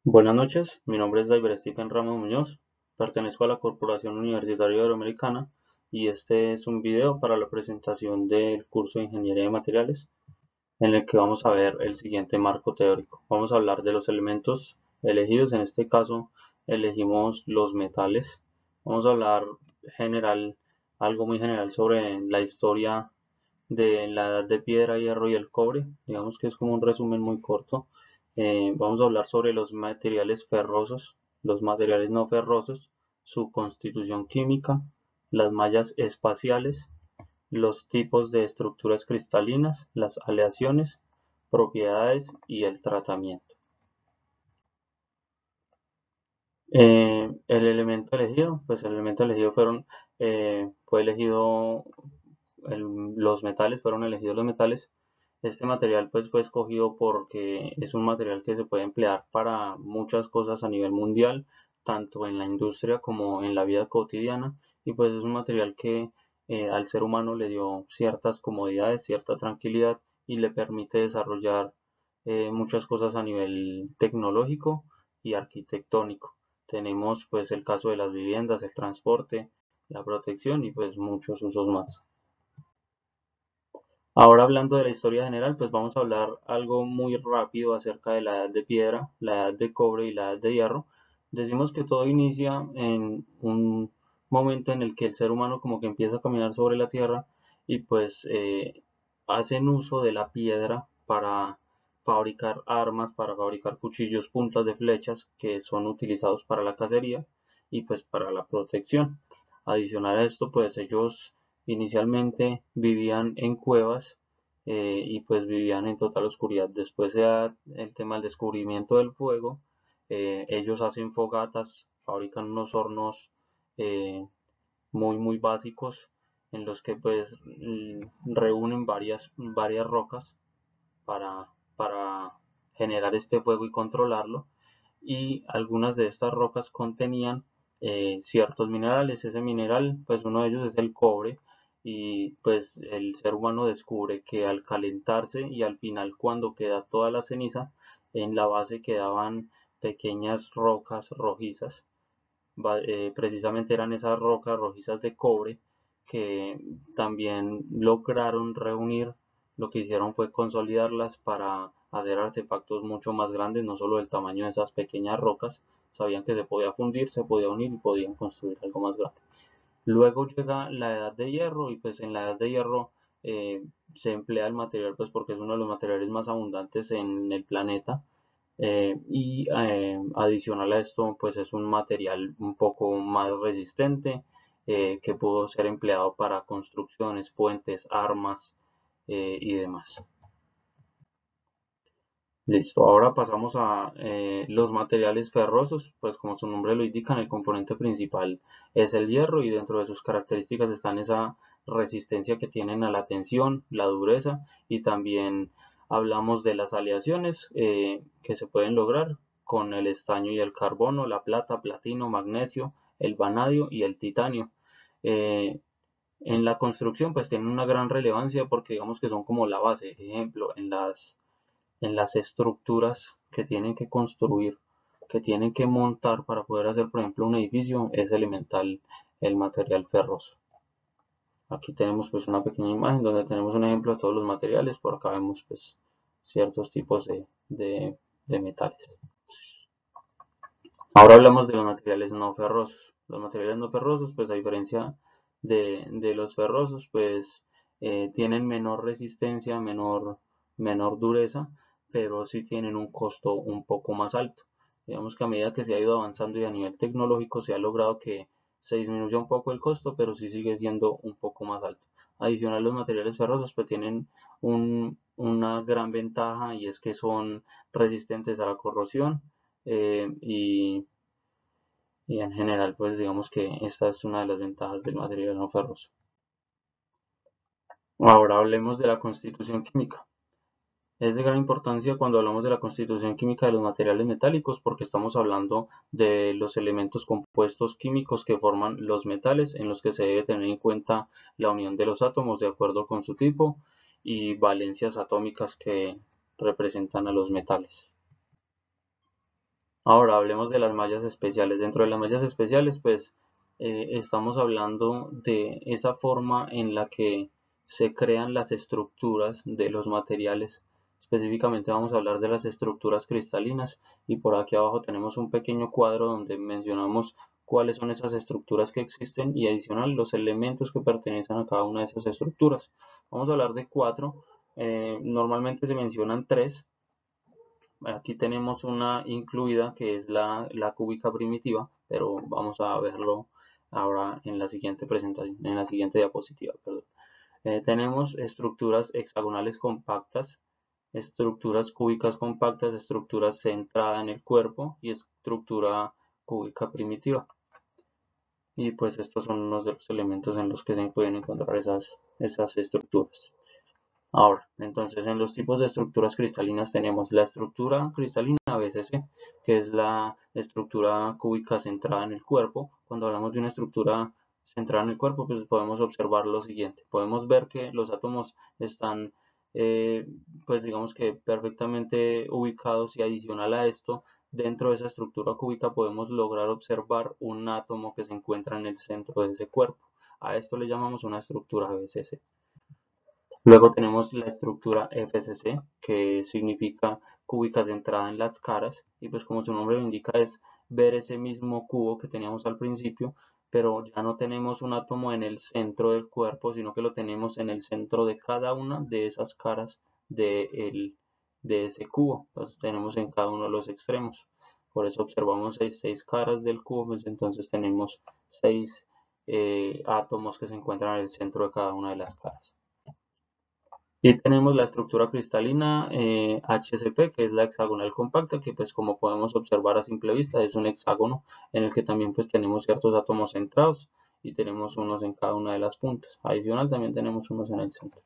Buenas noches, mi nombre es David Stephen Ramos Muñoz, pertenezco a la Corporación Universitaria Iberoamericana y este es un video para la presentación del curso de Ingeniería de Materiales en el que vamos a ver el siguiente marco teórico. Vamos a hablar de los elementos elegidos, en este caso elegimos los metales. Vamos a hablar general, algo muy general sobre la historia de la edad de piedra, hierro y el cobre. Digamos que es como un resumen muy corto. Vamos a hablar sobre los materiales ferrosos, los materiales no ferrosos, su constitución química, las mallas espaciales, los tipos de estructuras cristalinas, las aleaciones, propiedades y el tratamiento. El elemento elegido, pues el elemento elegido fue elegido los metales, fueron elegidos los metales. Este material pues fue escogido porque es un material que se puede emplear para muchas cosas a nivel mundial, tanto en la industria como en la vida cotidiana, y pues es un material que al ser humano le dio ciertas comodidades, cierta tranquilidad y le permite desarrollar muchas cosas a nivel tecnológico y arquitectónico. Tenemos pues el caso de las viviendas, el transporte, la protección y pues muchos usos más. Ahora hablando de la historia general, pues vamos a hablar algo muy rápido acerca de la edad de piedra, la edad de cobre y la edad de hierro. Decimos que todo inicia en un momento en el que el ser humano como que empieza a caminar sobre la tierra y pues hacen uso de la piedra para fabricar armas, para fabricar cuchillos, puntas de flechas que son utilizados para la cacería y pues para la protección. Adicional a esto, pues ellos inicialmente vivían en cuevas y pues vivían en total oscuridad. Después se da el tema del descubrimiento del fuego. Ellos hacen fogatas, fabrican unos hornos eh, muy básicos en los que pues reúnen varias rocas para generar este fuego y controlarlo. Y algunas de estas rocas contenían ciertos minerales. Ese mineral, pues uno de ellos es el cobre y pues el ser humano descubre que al calentarse y al final cuando queda toda la ceniza, en la base quedaban pequeñas rocas rojizas. Precisamente eran esas rocas rojizas de cobre que también lograron reunir. Lo que hicieron fue consolidarlas para hacer artefactos mucho más grandes, no solo del tamaño de esas pequeñas rocas. Sabían que se podía fundir, se podía unir y podían construir algo más grande. Luego llega la edad de hierro y pues en la edad de hierro se emplea el material pues porque es uno de los materiales más abundantes en el planeta. Adicional a esto pues es un material un poco más resistente que pudo ser empleado para construcciones, puentes, armas y demás. Listo, ahora pasamos a los materiales ferrosos, pues como su nombre lo indica, el componente principal es el hierro y dentro de sus características están esa resistencia que tienen a la tensión, la dureza y también hablamos de las aleaciones que se pueden lograr con el estaño y el carbono, la plata, platino, magnesio, el vanadio y el titanio. Eh, en la construcción pues tienen una gran relevancia porque digamos que son como la base, ejemplo, en las estructuras que tienen que construir, que tienen que montar para poder hacer, por ejemplo, un edificio, es elemental el material ferroso. Aquí tenemos pues una pequeña imagen donde tenemos un ejemplo de todos los materiales, por acá vemos pues ciertos tipos de metales. Ahora hablamos de los materiales no ferrosos. Los materiales no ferrosos, pues a diferencia de los ferrosos, pues tienen menor resistencia, menor dureza, pero sí tienen un costo un poco más alto. Digamos que a medida que se ha ido avanzando y a nivel tecnológico se ha logrado que se disminuya un poco el costo, pero sí sigue siendo un poco más alto. Adicional, los materiales ferrosos pues tienen una gran ventaja y es que son resistentes a la corrosión y en general pues digamos que esta es una de las ventajas del material no ferroso. Ahora hablemos de la constitución química. Es de gran importancia cuando hablamos de la constitución química de los materiales metálicos porque estamos hablando de los elementos compuestos químicos que forman los metales en los que se debe tener en cuenta la unión de los átomos de acuerdo con su tipo y valencias atómicas que representan a los metales. Ahora hablemos de las mallas especiales. Dentro de las mallas especiales, pues estamos hablando de esa forma en la que se crean las estructuras de los materiales. Específicamente vamos a hablar de las estructuras cristalinas y por aquí abajo tenemos un pequeño cuadro donde mencionamos cuáles son esas estructuras que existen y adicional los elementos que pertenecen a cada una de esas estructuras. Vamos a hablar de cuatro. Normalmente se mencionan tres. Aquí tenemos una incluida que es la cúbica primitiva, pero vamos a verlo ahora en la siguiente presentación, en la siguiente diapositiva, perdón. Tenemos estructuras hexagonales compactas, estructuras cúbicas compactas, estructuras centrada en el cuerpo y estructura cúbica primitiva. Y pues estos son unos de los elementos en los que se pueden encontrar esas estructuras. Ahora, entonces en los tipos de estructuras cristalinas tenemos la estructura cristalina BCC, que es la estructura cúbica centrada en el cuerpo. Cuando hablamos de una estructura centrada en el cuerpo, pues podemos observar lo siguiente. Podemos ver que los átomos están, eh, pues digamos que perfectamente ubicados y adicional a esto, dentro de esa estructura cúbica podemos lograr observar un átomo que se encuentra en el centro de ese cuerpo. A esto le llamamos una estructura BCC. Luego tenemos la estructura FCC, que significa cúbica centrada en las caras, y pues como su nombre lo indica es ver ese mismo cubo que teníamos al principio, pero ya no tenemos un átomo en el centro del cuerpo, sino que lo tenemos en el centro de cada una de esas caras de ese cubo. Los tenemos en cada uno de los extremos. Por eso observamos seis caras del cubo, pues entonces tenemos seis átomos que se encuentran en el centro de cada una de las caras. Y tenemos la estructura cristalina HCP, que es la hexagonal compacta, que pues como podemos observar a simple vista es un hexágono en el que también pues tenemos ciertos átomos centrados y tenemos unos en cada una de las puntas. Adicional también tenemos unos en el centro.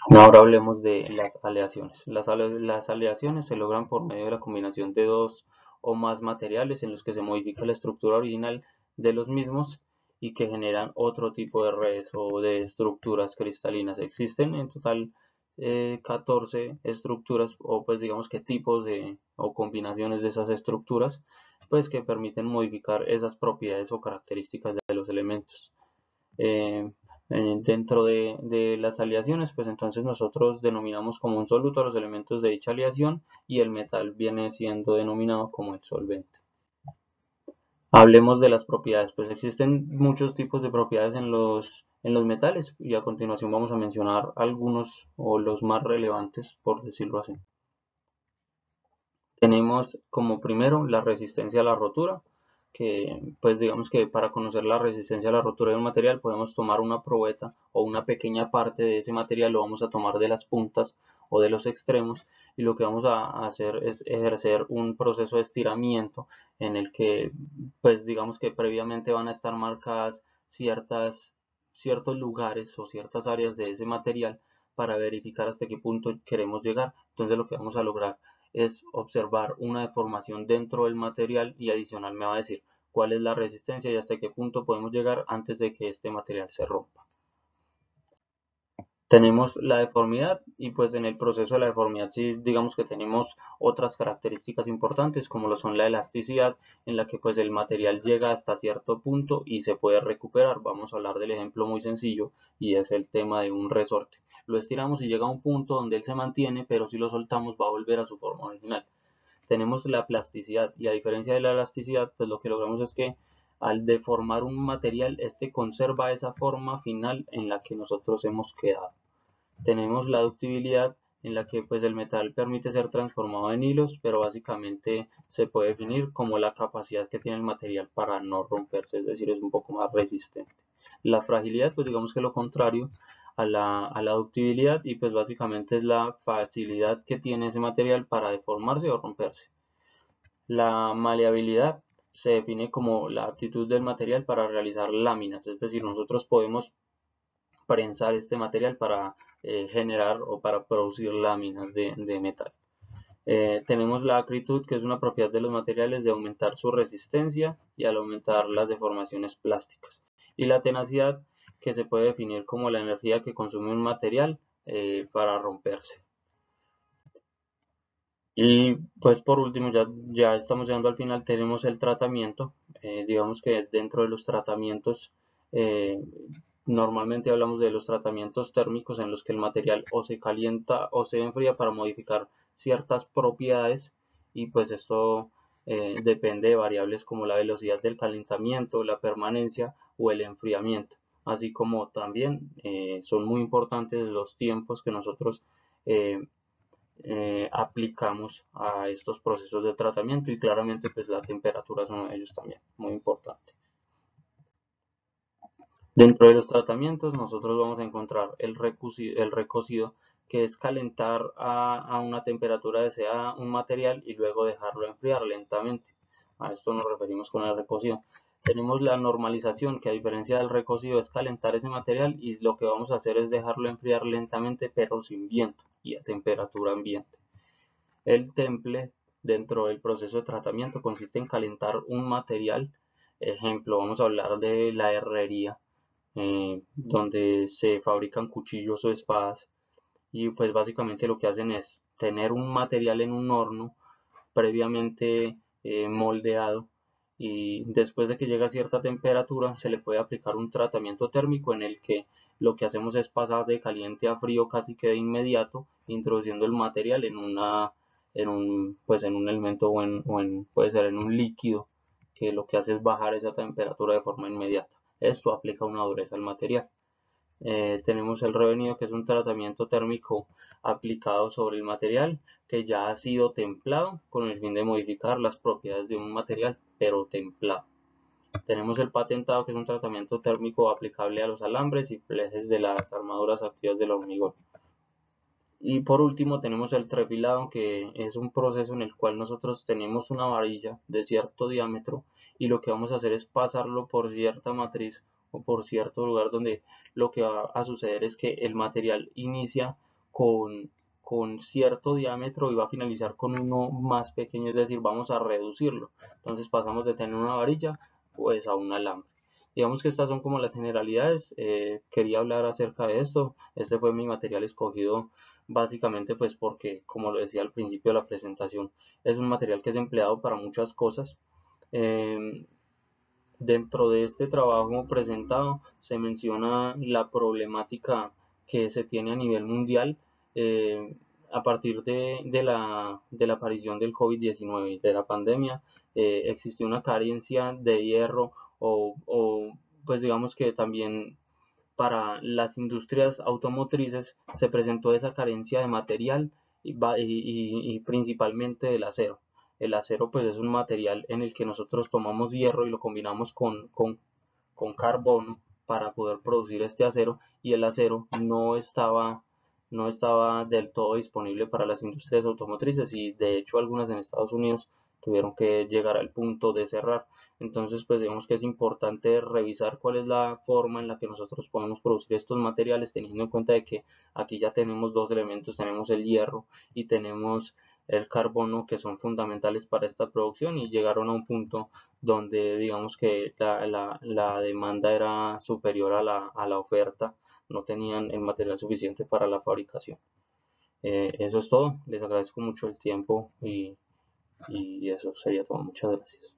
Ahora hablemos de las aleaciones. Las aleaciones se logran por medio de la combinación de dos o más materiales en los que se modifica la estructura original de los mismos y que generan otro tipo de redes o de estructuras cristalinas. Existen en total 14 estructuras o pues digamos que tipos de o combinaciones de esas estructuras pues que permiten modificar esas propiedades o características de los elementos. eh, Dentro de las aleaciones, pues entonces nosotros denominamos como un soluto a los elementos de dicha aleación y el metal viene siendo denominado como el solvente. Hablemos de las propiedades, pues existen muchos tipos de propiedades en los metales y a continuación vamos a mencionar algunos o los más relevantes, por decirlo así. Tenemos como primero la resistencia a la rotura, que pues digamos que para conocer la resistencia a la rotura de un material podemos tomar una probeta o una pequeña parte de ese material, lo vamos a tomar de las puntas o de los extremos y lo que vamos a hacer es ejercer un proceso de estiramiento en el que pues digamos que previamente van a estar marcadas ciertos lugares o ciertas áreas de ese material para verificar hasta qué punto queremos llegar. Entonces lo que vamos a lograr es observar una deformación dentro del material y adicional me va a decir cuál es la resistencia y hasta qué punto podemos llegar antes de que este material se rompa. Tenemos la deformidad y pues en el proceso de la deformidad sí digamos que tenemos otras características importantes como lo son la elasticidad en la que pues el material llega hasta cierto punto y se puede recuperar. Vamos a hablar del ejemplo muy sencillo y es el tema de un resorte. Lo estiramos y llega a un punto donde él se mantiene, pero si lo soltamos va a volver a su forma original. Tenemos la plasticidad y a diferencia de la elasticidad, pues lo que logramos es que al deformar un material, este conserva esa forma final en la que nosotros hemos quedado. Tenemos la ductibilidad en la que pues el metal permite ser transformado en hilos, pero básicamente se puede definir como la capacidad que tiene el material para no romperse, es decir, es un poco más resistente. La fragilidad, pues digamos que lo contrario a la ductibilidad y pues básicamente es la facilidad que tiene ese material para deformarse o romperse. La maleabilidad se define como la aptitud del material para realizar láminas, es decir, nosotros podemos prensar este material para generar o para producir láminas de metal. Tenemos la acritud, que es una propiedad de los materiales de aumentar su resistencia y al aumentar las deformaciones plásticas. Y la tenacidad, que se puede definir como la energía que consume un material para romperse. Y pues por último, ya estamos llegando al final, tenemos el tratamiento. Digamos que dentro de los tratamientos, eh, normalmente hablamos de los tratamientos térmicos en los que el material o se calienta o se enfría para modificar ciertas propiedades, y pues esto depende de variables como la velocidad del calentamiento, la permanencia o el enfriamiento, así como también son muy importantes los tiempos que nosotros eh, aplicamos a estos procesos de tratamiento, y claramente pues la temperatura es uno de ellos también, muy importante. Dentro de los tratamientos nosotros vamos a encontrar el recocido, que es calentar a una temperatura deseada un material y luego dejarlo enfriar lentamente. A esto nos referimos con el recocido. Tenemos la normalización, que a diferencia del recocido es calentar ese material y lo que vamos a hacer es dejarlo enfriar lentamente pero sin viento y a temperatura ambiente. El temple, dentro del proceso de tratamiento, consiste en calentar un material. Ejemplo, vamos a hablar de la herrería, donde se fabrican cuchillos o espadas, y pues básicamente lo que hacen es tener un material en un horno previamente moldeado, y después de que llega a cierta temperatura se le puede aplicar un tratamiento térmico en el que lo que hacemos es pasar de caliente a frío casi que de inmediato, introduciendo el material en un elemento puede ser en un líquido, que lo que hace es bajar esa temperatura de forma inmediata. Esto aplica una dureza al material. Tenemos el revenido, que es un tratamiento térmico aplicado sobre el material que ya ha sido templado con el fin de modificar las propiedades de un material, pero templado. Tenemos el patentado, que es un tratamiento térmico aplicable a los alambres y flejes de las armaduras activas del hormigón. Y por último tenemos el trefilado, que es un proceso en el cual nosotros tenemos una varilla de cierto diámetro y lo que vamos a hacer es pasarlo por cierta matriz o por cierto lugar, donde lo que va a suceder es que el material inicia con cierto diámetro y va a finalizar con uno más pequeño, es decir, vamos a reducirlo. Entonces pasamos de tener una varilla pues a un alambre. Digamos que estas son como las generalidades. Quería hablar acerca de esto. Este fue mi material escogido básicamente pues porque, como lo decía al principio de la presentación, es un material que es empleado para muchas cosas. Eh, Dentro de este trabajo presentado se menciona la problemática que se tiene a nivel mundial, eh, a partir de la aparición del COVID-19, de la pandemia. Existió una carencia de hierro, pues digamos que también para las industrias automotrices se presentó esa carencia de material, y principalmente del acero. El acero pues es un material en el que nosotros tomamos hierro y lo combinamos con carbono para poder producir este acero, y el acero no estaba del todo disponible para las industrias automotrices, y de hecho algunas en Estados Unidos tuvieron que llegar al punto de cerrar. Entonces pues vemos que es importante revisar cuál es la forma en la que nosotros podemos producir estos materiales, teniendo en cuenta de que aquí ya tenemos dos elementos: tenemos el hierro y tenemos el carbono, que son fundamentales para esta producción, y llegaron a un punto donde digamos que la demanda era superior a la oferta, no tenían el material suficiente para la fabricación. Eso es todo, les agradezco mucho el tiempo, y eso sería todo. Muchas gracias.